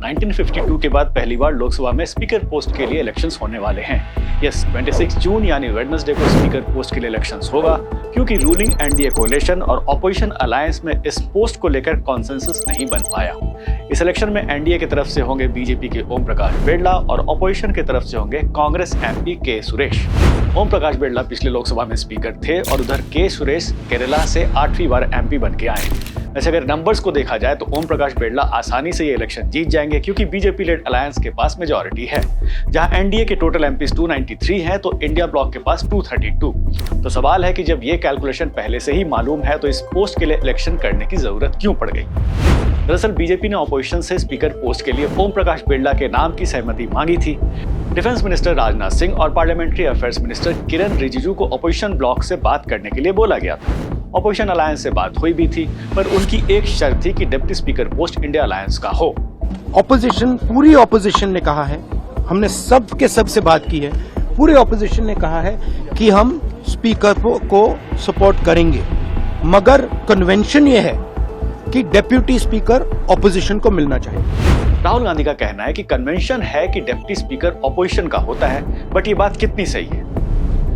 1952 के बाद पहली बार लोकसभा में स्पीकर पोस्ट के लिए इलेक्शंस होने वाले हैं। यस, 26 जून यानी वेडनेसडे को स्पीकर पोस्ट के लिए इलेक्शंस होगा, क्योंकि रूलिंग एनडीए कोalition और ऑपोजिशन अलायंस में इस पोस्ट को लेकर कॉन्सेंसस नहीं बन पाया। इस इलेक्शन में एनडीए की तरफ से होंगे बीजेपी के ओम प्रकाश बिड़ला और ऑपोजिशन की तरफ से होंगे कांग्रेस एमपी के सुरेश। ओम प्रकाश बिड़ला पिछले लोकसभा में स्पीकर थे और उधर के सुरेश केरला से 8वीं बार एमपी बन के आए। वैसे अगर नंबर्स को देखा जाए तो ओम प्रकाश बिड़ला आसानी से ये इलेक्शन जीत जाएंगे, क्योंकि बीजेपी लेड अलायंस के पास मेजॉरिटी है। जहां एनडीए के टोटल एमपीज 293 हैं तो इंडिया ब्लॉक के पास 232। तो सवाल है कि जब ये कैलकुलेशन पहले से ही मालूम है तो इस पोस्ट के लिए इलेक्शन करने की जरूरत क्यों पड़ गई। दरअसल बीजेपी ने ऑपोजिशन से स्पीकर पोस्ट के लिए ओम प्रकाश बिड़ला के नाम की सहमति मांगी थी। डिफेंस मिनिस्टर राजनाथ सिंह और पार्लियामेंट्री अफेयर्स मिनिस्टर किरण रिजिजू को ऑपोजिशन ब्लॉक से बात करने के लिए बोला गया था। ऑपोजिशन अलायंस से बात हुई भी थी, पर उनकी एक शर्त थी कि deputy speaker post India alliance का हो। ऑपोजिशन, पूरी ऑपोजिशन ने कहा है, हमने सब के सब से बात की है, पूरी ऑपोजिशन ने कहा है कि हम स्पीकर को सपोर्ट करेंगे, मगर कन्वेंशन ये है कि डेप्यूटी स्पीकर ऑपोजिशन को मिलना चाहिए। राहुल गांधी का कहना है कि कन्वेंशन है कि डिप्टी स्पीकर ऑपोजिशन का होता है, बट ये बात कितनी सही है।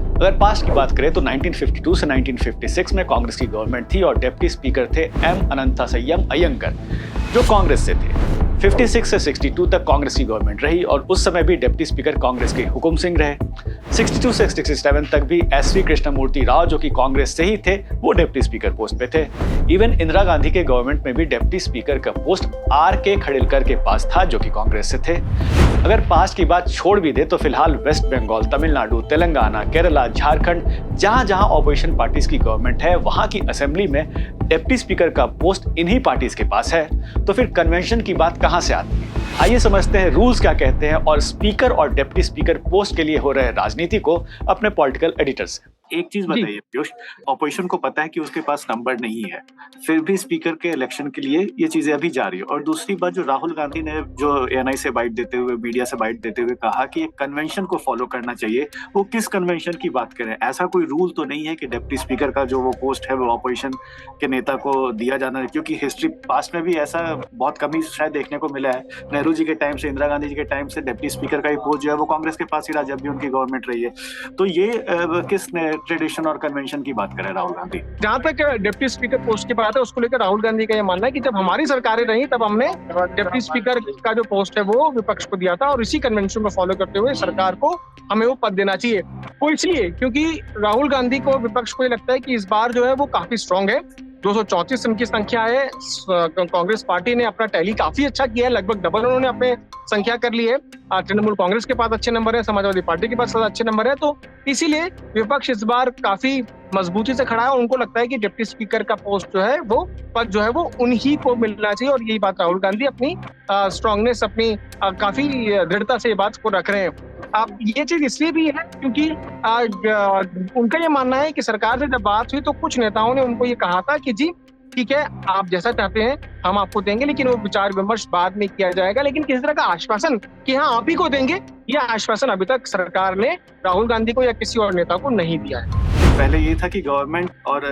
अगर पास्ट की बात करें तो 1952 से 1956 में कांग्रेस की गवर्नमेंट थी और डिप्टी स्पीकर थे एम अनंथासय्यम अयंगर, जो कांग्रेस से थे। 56 से 62 तक कांग्रेस की गवर्नमेंट रही और उस समय भी डिप्टी स्पीकर कांग्रेस के हुकुम सिंह रहे। 62 से 67 तक भी एसवी कृष्णमूर्ति राव, जो कि कांग्रेस से ही थे, वो डिप्टी स्पीकर पोस्ट पे थे। इवन इंदिरा गांधी के गवर्नमेंट में भी डिप्टी स्पीकर का पोस्ट आर के खड़िलकर के पास था, जो कि कांग्रेस से थे। अगर पास्ट की बात छोड़ भी दे तो फिलहाल वेस्ट बंगाल, तमिलनाडु, तेलंगाना, केरला, झारखंड, जहां जहां ऑपोजिशन पार्टीज की गवर्नमेंट है, वहां की असेंबली में डिप्टी स्पीकर का पोस्ट इन्हीं पार्टीज के पास है। तो फिर कन्वेंशन की बात कहां से आती है? आइए समझते हैं रूल्स क्या कहते हैं और स्पीकर और डिप्टी स्पीकर पोस्ट के लिए हो रहे राजनीति को अपने पॉलिटिकल एडिटर से। एक चीज बताइए पीयूष, ऑपोजिशन को पता है कि उसके पास नंबर नहीं है, फिर भी स्पीकर के इलेक्शन के लिए ये चीजें अभी जारी है। और दूसरी बात, जो राहुल गांधी ने जो एएनआई से बाइट देते हुए, मीडिया से बाइट देते हुए कहा कि एक कन्वेंशन को फॉलो करना चाहिए, वो किस कन्वेंशन की बात करें? ऐसा कोई रूल तो नहीं है कि डिप्टी स्पीकर का जो वो पोस्ट है वो ऑपोजिशन के नेता को दिया जाना है, क्योंकि हिस्ट्री पास्ट में भी ऐसा बहुत कम ही शायद देखने को मिला है। नेहरू जी के टाइम से, इंदिरा गांधी जी के टाइम से डिप्टी स्पीकर का ही पोस्ट जो है वो कांग्रेस के पास ही रहा, जब भी उनकी गवर्नमेंट रही है। तो ये किस ट्रेडिशन और कन्वेंशन की बात करें राहुल गांधी? जहां तक डिप्टी स्पीकर पोस्ट की बात है, उसको लेकर राहुल गांधी का ये मानना है कि जब हमारी सरकारें रही तब हमने डिप्टी स्पीकर का जो पोस्ट है वो विपक्ष को दिया था और इसी कन्वेंशन को फॉलो करते हुए सरकार को हमें वो पद देना चाहिए। वो इसलिए क्योंकि राहुल गांधी को, विपक्ष को ये लगता है कि इस बार जो है वो काफी स्ट्रांग है। 234 उनकी संख्या है। कांग्रेस पार्टी ने अपना टैली काफी अच्छा किया है, लगभग डबल उन्होंने अपने संख्या कर ली है। तृणमूल कांग्रेस के पास अच्छे नंबर है, समाजवादी पार्टी के पास अच्छे नंबर है, तो इसीलिए विपक्ष इस बार काफी मजबूती से खड़ा है और उनको लगता है कि डिप्टी स्पीकर का पोस्ट जो है वो पद जो है वो उन्हीं को मिलना चाहिए। और यही बात राहुल गांधी अपनी स्ट्रांगनेस, अपनी काफी दृढ़ता से ये बात को रख रहे हैं। अब ये चीज इसलिए भी है क्योंकि उनका ये मानना है कि सरकार से जब बात हुई तो कुछ नेताओं ने उनको ये कहा था कि जी ठीक है, आप जैसा चाहते हैं हम आपको देंगे, लेकिन वो विचार विमर्श बाद में किया जाएगा। लेकिन किसी तरह का आश्वासन कि हाँ आप ही को देंगे, यह आश्वासन अभी तक सरकार ने राहुल गांधी को या किसी और नेता को नहीं दिया है। पहले ये था कि गवर्नमेंट और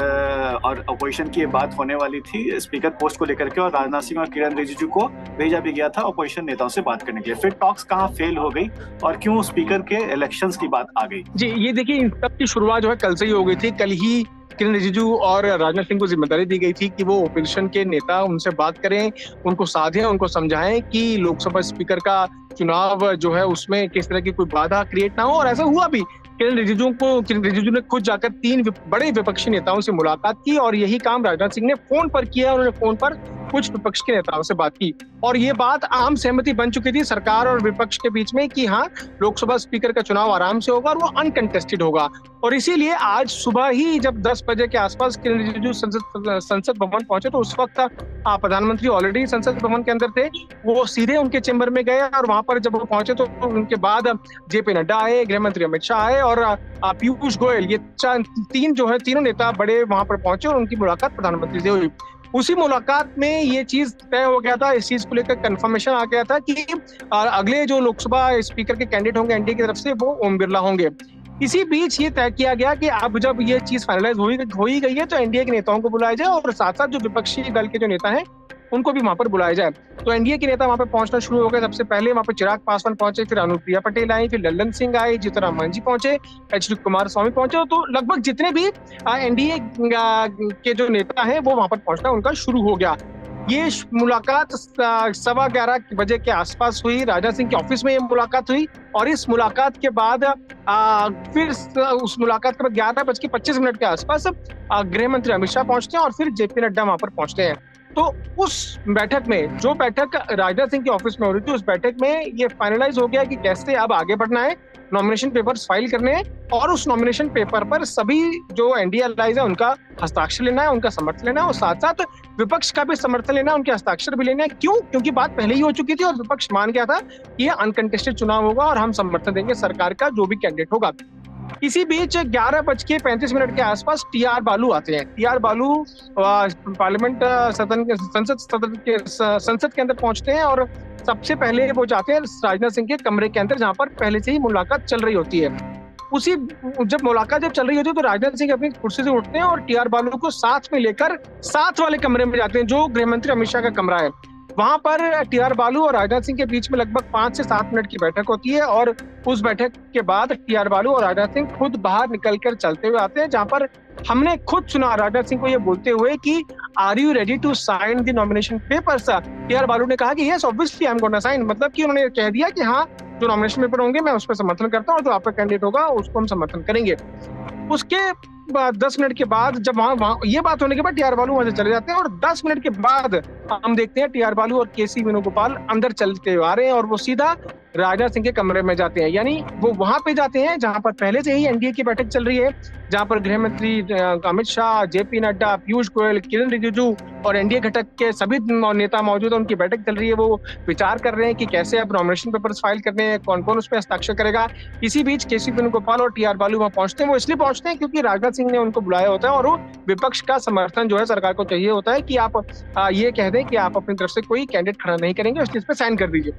अपोजिशन की ये बात होने वाली थी स्पीकर पोस्ट को लेकर के, और राजनाथ सिंह और किरण रिजिजू को भेजा भी गया था अपोजिशन नेताओं से बात करने के लिए। फिर टॉक्स कहाँ फेल हो गई और क्यों स्पीकर के इलेक्शंस की बात आ गई? जी, ये देखिए, इन सब की शुरुआत जो है कल से ही हो गई थी। कल ही किरण रिजिजू और राजनाथ सिंह को जिम्मेदारी दी गई थी कि वो ओपोजिशन के नेता उनसे बात करें, उनको साधें, उनको समझाएं कि लोकसभा स्पीकर का चुनाव जो है उसमें किस तरह की कोई बाधा क्रिएट ना हो। और ऐसा हुआ भी। किरण रिजिजू ने खुद जाकर 3 बड़े विपक्षी नेताओं से मुलाकात की और यही काम राजनाथ सिंह ने फोन पर किया। उन्होंने फोन पर कुछ विपक्ष के नेताओं से बात की और ये बात आम सहमति बन चुकी थी सरकार और विपक्ष के बीच में कि हाँ, लोकसभा स्पीकर का चुनाव आराम से होगा और वो अनकंटेस्टेड होगा। और इसीलिए आज सुबह ही जब 10 बजे के आसपास किरण रिजिजू संसद भवन पहुंचे तो उस वक्त प्रधानमंत्री ऑलरेडी संसद भवन के अंदर थे। वो सीधे उनके चेंबर में गए और वहां पर जब वो पहुंचे तो उनके बाद जेपी नड्डा आए, गृह मंत्री अमित शाह आए और पीयूष गोयल, ये तीनों नेता बड़े वहां पर पहुंचे और उनकी मुलाकात प्रधानमंत्री से हुई। उसी मुलाकात में ये चीज तय हो गया था, इस चीज को लेकर कंफर्मेशन आ गया था कि अगले जो लोकसभा स्पीकर के कैंडिडेट होंगे एनडीए की तरफ से वो ओम बिरला होंगे। इसी बीच ये तय किया गया कि अब जब ये चीज फाइनलाइज हो ही गई है तो एनडीए के नेताओं को बुलाया जाए और साथ साथ जो विपक्षी दल के जो नेता हैं उनको भी वहां पर बुलाया जाए। तो एनडीए के नेता वहां पर पहुंचना शुरू हो गए। सबसे पहले वहां पर चिराग पासवान पहुंचे, फिर अनुप्रिया पटेल आई, फिर लल्लन सिंह आए, जीतनराम मांझी पहुंचे, एच.डी. कुमारस्वामी पहुंचे। तो लगभग जितने भी एनडीए के जो नेता हैं वो वहां पर पहुंचना उनका शुरू हो गया। ये मुलाकात 11:15 बजे के आसपास हुई। राजनाथ सिंह के ऑफिस में ये मुलाकात हुई और इस मुलाकात के बाद फिर उस मुलाकात के बाद 11:25 के आसपास गृह मंत्री अमित शाह पहुंचते हैं और फिर जेपी नड्डा वहां पर पहुंचते हैं। तो उस बैठक में, जो बैठक राजनाथ सिंह के ऑफिस में हो रही थी, उस बैठक में ये फाइनलाइज हो गया कि कैसे अब आगे बढ़ना है, नॉमिनेशन पेपर्स फाइल करने हैं और उस नॉमिनेशन पेपर पर सभी जो एनडीए अलाइज है उनका हस्ताक्षर लेना है, उनका समर्थन लेना है और साथ साथ विपक्ष का भी समर्थन लेना है, उनके हस्ताक्षर भी लेना है। क्यों? क्योंकि बात पहले ही हो चुकी थी और विपक्ष मान गया था कि ये अनकंटेस्टेड चुनाव होगा और हम समर्थन देंगे सरकार का जो भी कैंडिडेट होगा। इसी बीच 11:35 के आसपास टी.आर. बालू आते हैं। टी.आर. बालू पार्लियामेंट संसद के अंदर पहुंचते हैं और सबसे पहले वो जाते हैं राजनाथ सिंह के कमरे के अंदर, जहां पर पहले से ही मुलाकात चल रही होती है। जब मुलाकात चल रही होती है तो राजनाथ सिंह अपनी कुर्सी से उठते हैं और टी.आर. बालू को साथ में लेकर साथ वाले कमरे में जाते हैं, जो गृह मंत्री अमित शाह का कमरा है। वहां पर टी.आर. बालू और राजनाथ सिंह के बीच में लगभग 5 से 7 मिनट की बैठक होती है और उस बैठक के बाद टी.आर. बालू और राजनाथ सिंह खुद बाहर निकलकर चलते हुए आते हैं, जहां पर हमने खुद सुना राजनाथ सिंह को ये बोलते हुए कि are you ready to sign the nomination papers. T R. Baalu ने कहा कि yes obviously I am gonna sign, मतलब कि उन्होंने कह दिया कि हाँ, जो नॉमिनेशन पेपर होंगे मैं उस पर समर्थन करता हूँ, जो आपका कैंडिडेट होगा उसको हम समर्थन करेंगे। उसके 10 मिनट के बाद जब वहां ये बात होने के बाद टी.आर. बालू वहां से चले जाते हैं और 10 मिनट के बाद हम देखते हैं टी.आर. बालू और के.सी. वेणुगोपाल अंदर चलते हुए आ रहे हैं और वो सीधा राजनाथ सिंह के कमरे में जाते हैं। यानी वो वहां पे जाते हैं जहां पर पहले से ही एनडीए की बैठक चल रही है, जहां पर गृह मंत्री अमित शाह, जेपी नड्डा, पीयूष गोयल, किरण रिजिजू और एनडीए घटक के सभी नेता मौजूद हैं। उनकी बैठक चल रही है। वो विचार कर रहे हैं कि कैसे अब नॉमिनेशन पेपर्स फाइल करने हैं, कौन कौन उस पर हस्ताक्षर करेगा। इसी बीच के.सी. वेणुगोपाल और टी.आर. बालू वहां पहुंचते हैं। वो इसलिए पहुंचते हैं क्योंकि राजनाथ सिंह ने उनको बुलाया होता है और वो विपक्ष का समर्थन जो है सरकार को चाहिए होता है कि आप ये कह दें कि आप अपनी तरफ से कोई कैंडिडेट खड़ा नहीं करेंगे, उस चीज पे साइन कर दीजिए।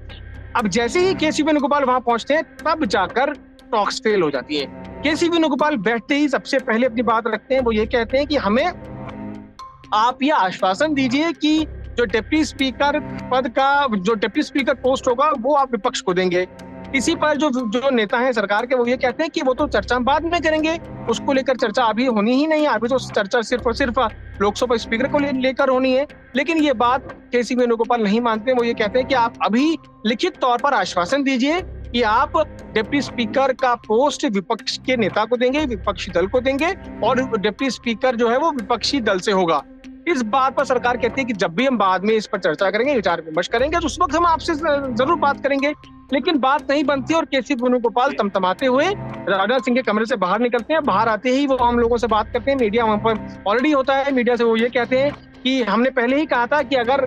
अब जैसे ही के.सी. वेणुगोपाल वहां पहुंचते हैं तब जाकर टॉक्स फेल हो जाती है। के.सी. वेणुगोपाल बैठते ही सबसे पहले अपनी बात रखते हैं। वो ये कहते हैं कि हमें आप ये आश्वासन दीजिए कि जो डिप्टी स्पीकर पद का, जो डिप्टी स्पीकर पोस्ट होगा वो आप विपक्ष को देंगे। इसी पर जो नेता हैं सरकार के, वो ये कहते हैं कि वो तो चर्चा बाद में करेंगे, उसको लेकर चर्चा अभी होनी ही नहीं है, अभी तो चर्चा सिर्फ और सिर्फ लोकसभा स्पीकर को लेकर होनी है। लेकिन ये बात के.सी. वेणुगोपाल नहीं मानते। वो ये कहते हैं कि आप अभी लिखित तौर पर आश्वासन दीजिए कि आप डिप्टी स्पीकर का पोस्ट विपक्ष के नेता को देंगे, विपक्षी दल को देंगे और डिप्टी स्पीकर जो है वो विपक्षी दल से होगा। इस बात पर सरकार कहती है कि जब भी हम बाद में इस पर चर्चा करेंगे, विचार विमर्श करेंगे, तो उस वक्त हम आपसे जरूर बात करेंगे। लेकिन बात नहीं बनती और के.सी. वेणुगोपाल तमतमाते हुए राजनाथ सिंह के कमरे से बाहर निकलते हैं। बाहर आते ही वो हम लोगों से बात करते हैं। मीडिया वहां पर ऑलरेडी होता है। मीडिया से वो ये कहते हैं कि हमने पहले ही कहा था कि अगर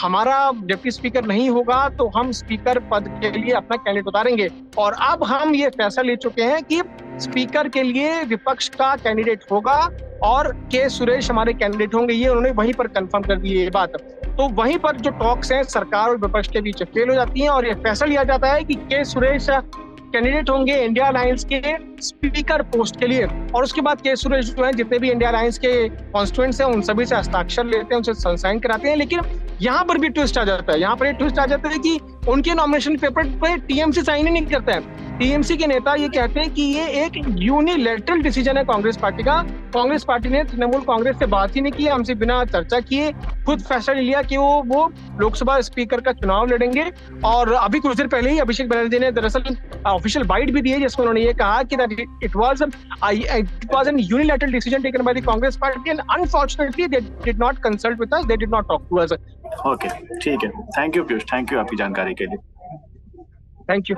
हमारा डिप्टी स्पीकर नहीं होगा तो हम स्पीकर पद के लिए अपना कैंडिडेट उतारेंगे और अब हम ये फैसला ले चुके हैं कि स्पीकर के लिए विपक्ष का कैंडिडेट होगा और के सुरेश हमारे कैंडिडेट होंगे। ये उन्होंने वहीं पर कंफर्म कर दी है ये बात। तो वहीं पर जो टॉक्स हैं सरकार और विपक्ष के बीच फेल हो जाती हैं और ये फैसला लिया जाता है कि के सुरेश कैंडिडेट होंगे इंडिया अलायंस के स्पीकर पोस्ट के लिए। और उसके बाद के सुरेश जो है जितने भी इंडिया अलायंस के कॉन्स्टिट्यूएंट्स हैं उन सभी से हस्ताक्षर लेते हैं, उनसे साइन कराते हैं। लेकिन यहाँ पर भी ट्विस्ट आ जाता है। यहाँ पर ट्विस्ट आ जाता है कि उनके नॉमिनेशन पेपर पे टीएमसी साइन ही नहीं करता है। टीएमसी के नेता ये कहते हैं कि ये एक यूनिलैटरल डिसीजन है कांग्रेस पार्टी का। कांग्रेस पार्टी ने तृणमूल कांग्रेस से बात ही नहीं की, हमसे बिना चर्चा किए खुद फैसला लिया कि वो लोकसभा स्पीकर का चुनाव लड़ेंगे। और अभी कुछ देर पहले ही अभिषेक बनर्जी ने दरअसल ऑफिशियल बाइट भी दी है जिसमें उन्होंने ये कहा कि it was an unilateral decision taken by the Congress party and unfortunately they did not consult with us, they did not talk to us. Okay, ठीक है। Thank you Piyush, thank you आपकी जानकारी के लिए। Thank you.